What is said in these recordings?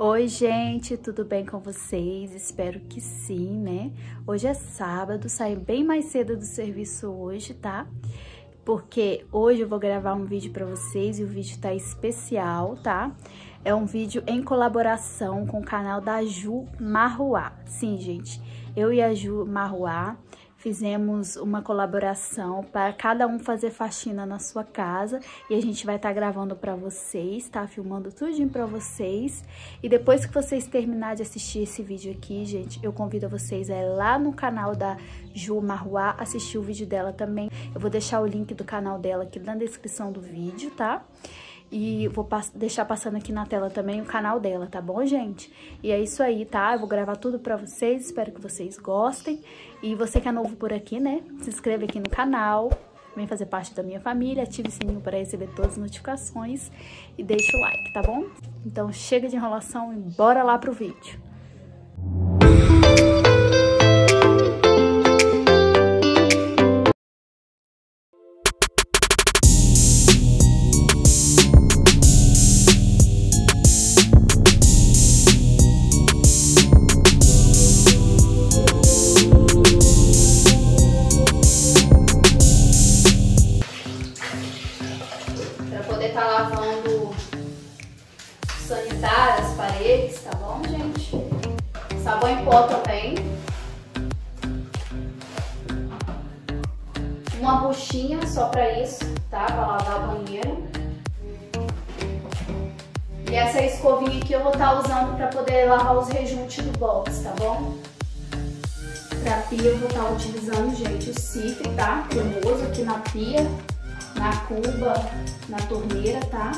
Oi, gente, tudo bem com vocês? Espero que sim, né? Hoje é sábado, saí bem mais cedo do serviço hoje, tá? Porque hoje eu vou gravar um vídeo pra vocês e o vídeo tá especial, tá? É um vídeo em colaboração com o canal da Ju Marruá. Sim, gente, eu e a Ju Marruá fizemos uma colaboração para cada um fazer faxina na sua casa e a gente vai estar gravando para vocês, tá? Filmando tudinho para vocês. E depois que vocês terminarem de assistir esse vídeo aqui, gente, eu convido vocês a ir lá no canal da Ju Marruá assistir o vídeo dela também. Eu vou deixar o link do canal dela aqui na descrição do vídeo, tá? E vou deixar passando aqui na tela também o canal dela, tá bom, gente? E é isso aí, tá? Eu vou gravar tudo pra vocês, espero que vocês gostem. E você que é novo por aqui, né? Se inscreve aqui no canal, vem fazer parte da minha família, ative o sininho para receber todas as notificações e deixa o like, tá bom? Então chega de enrolação e bora lá pro vídeo. Tá lavando sanitário, as paredes, tá bom, gente? Sabão em pó também. Uma buchinha só pra isso, tá? Pra lavar o banheiro. E essa escovinha aqui eu vou estar usando pra poder lavar os rejuntos do box, tá bom? Pra pia eu vou estar utilizando, gente, o cifre, tá? Cremoso aqui na pia, na cuba, na torneira, tá?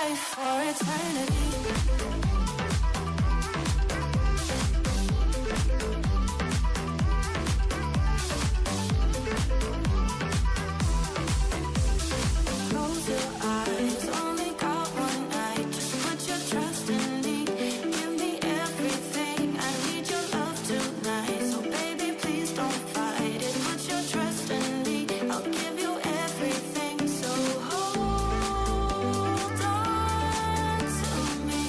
sky for eternity. Close your eyes, only got one night. Just put your trust in me. Give me everything. I need your love tonight. So baby, please don't fight it. Put your trust in me. I'll give you everything. So hold on to me.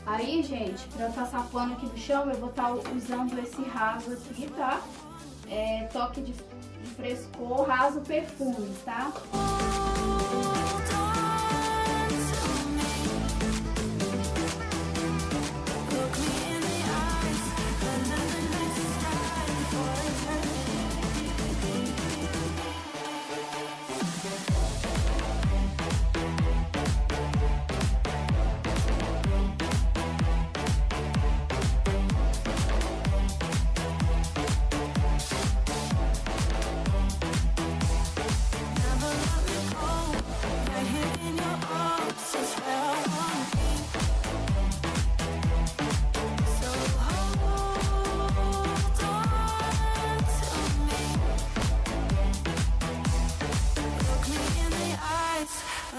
Aí, gente, pra passar pano aqui no chão, eu vou estar usando esse raso aqui, tá? Toque de frescor, raso perfumes, tá?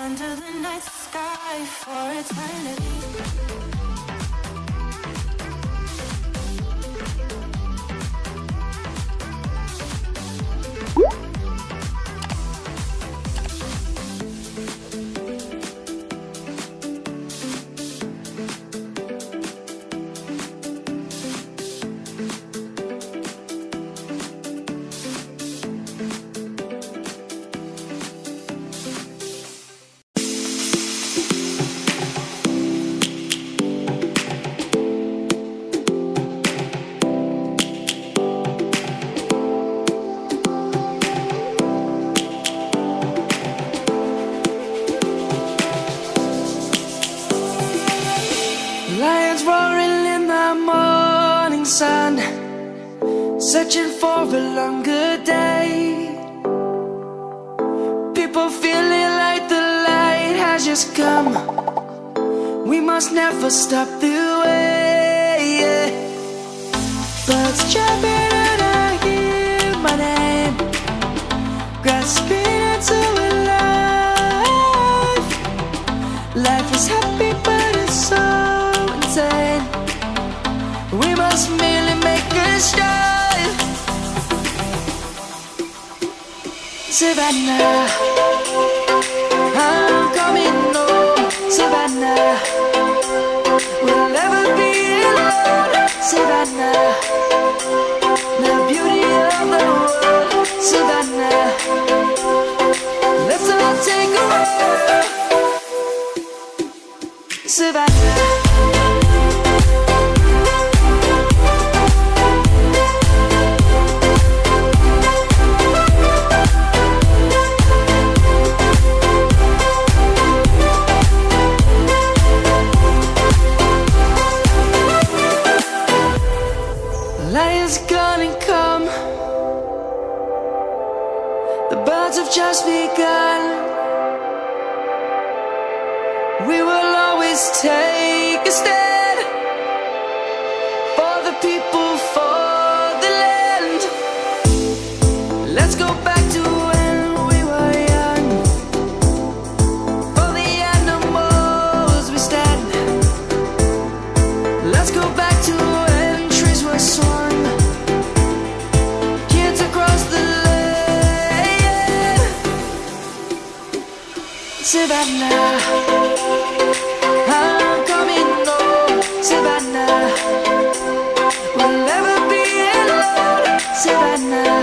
Under the night sky for eternity. Lions roaring in the morning sun, searching for a longer day. People feeling like the light has just come. We must never stop the way. Birds jumping and I hear my name, grasping into a life. Life is happy but it's so insane. We must merely make a strive. Savannah, I'm coming home. Savannah, we'll never be alone. Savannah, the beauty of the world. Savannah, let's all take a walk. Savannah. Lion's gonna come. The birds have just begun. We will always take a stand for the people, for the land. Let's go back to when we were young. For the animals we stand. Let's go back to when trees were swung. Kids across the land. Savannah, I'm coming home. Savannah, we'll never be alone. Savannah,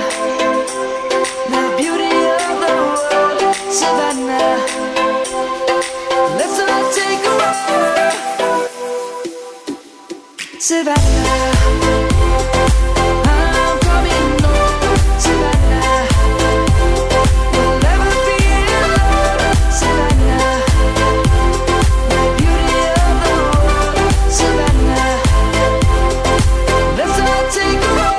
the beauty of the world. Savannah, let's all take a walk. Savannah, I'm coming home. Savannah, we'll never be alone. Savannah, the beauty of the world. Savannah, let's all take a walk.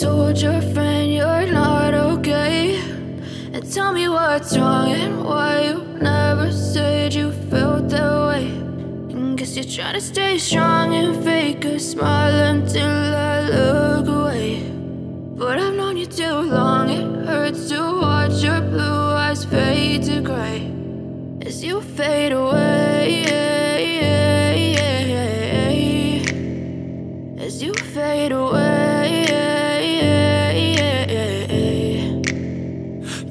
told your friend you're not okay? And tell me what's wrong and why you never said you felt that way. And guess you're trying to stay strong and fake a smile until I look away. But I've known you too long, it hurts to watch your blue eyes fade to gray as you fade away, as you fade away.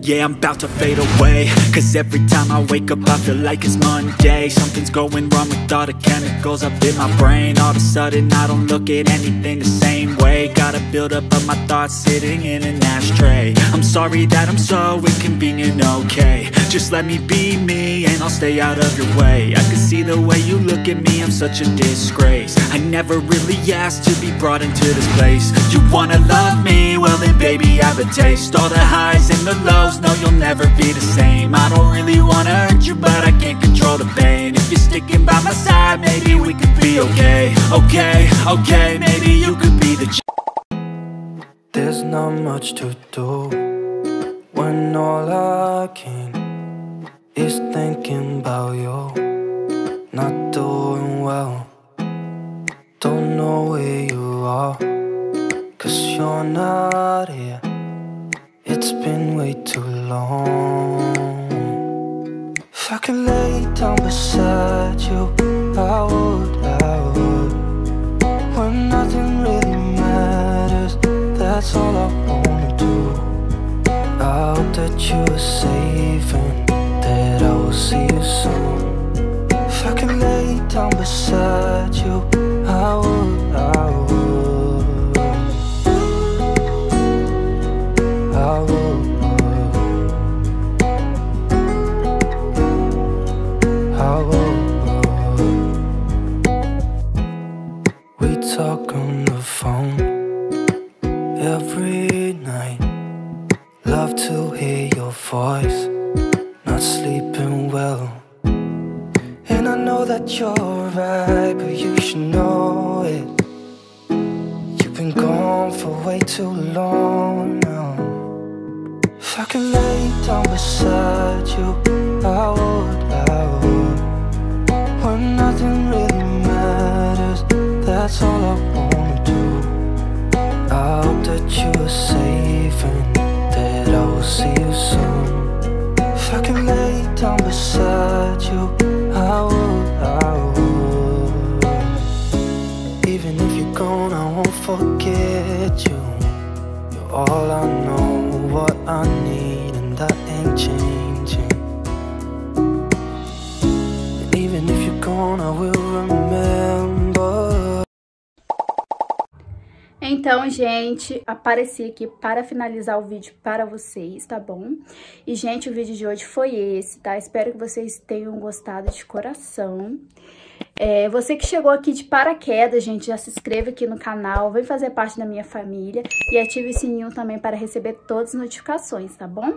Yeah, I'm about to fade away, cause every time I wake up I feel like it's Monday. Something's going wrong with all the chemicals up in my brain. All of a sudden I don't look at anything the same way. Gotta build up of my thoughts sitting in an ashtray. I'm sorry that I'm so inconvenient, okay? Just let me be me and I'll stay out of your way. I can see the way you look at me, I'm such a disgrace. I never really asked to be brought into this place. You wanna love me? Well then baby, have a taste. All the highs and the lows, no, you'll never be the same. I don't really wanna hurt you, but I can't control the pain. If you're sticking by my side, maybe we could be okay. Okay, maybe you could be the There's not much to do when all I can is thinking about you. Not doing well, don't know where you are, cause you're not here. It's been way too long. If I could lay down beside you, I would. When nothing really matters, that's all I wanna do. I hope that you are safe and that I will see you soon. If I could lay down beside you, I would. We talk on the phone every night. Love to hear your voice. Not sleeping well, and I know that you're right, but you should know it. You've been gone for way too long now. If I could lay down beside you, I would. When nothing really matters, that's all I wanna do. I hope that you are safe and that I will see you soon. If I can lay down beside you, I would. Even if you're gone, I won't forget you. You're all I know, what I need, and that ain't changing. And even if you're gone, I will remember. Então, gente, apareci aqui para finalizar o vídeo para vocês, tá bom? E, gente, o vídeo de hoje foi esse, tá? Espero que vocês tenham gostado de coração. Você que chegou aqui de paraquedas, gente, já se inscreva aqui no canal, vem fazer parte da minha família e ative o sininho também para receber todas as notificações, tá bom?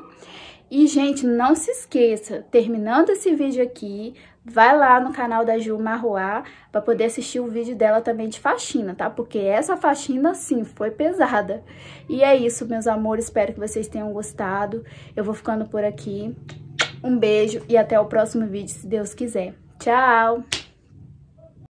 E, gente, não se esqueça, terminando esse vídeo aqui, vai lá no canal da Ju Marruá para poder assistir o vídeo dela também de faxina, tá? Porque essa faxina, sim, foi pesada. E é isso, meus amores, espero que vocês tenham gostado. Eu vou ficando por aqui. Um beijo e até o próximo vídeo, se Deus quiser. Tchau!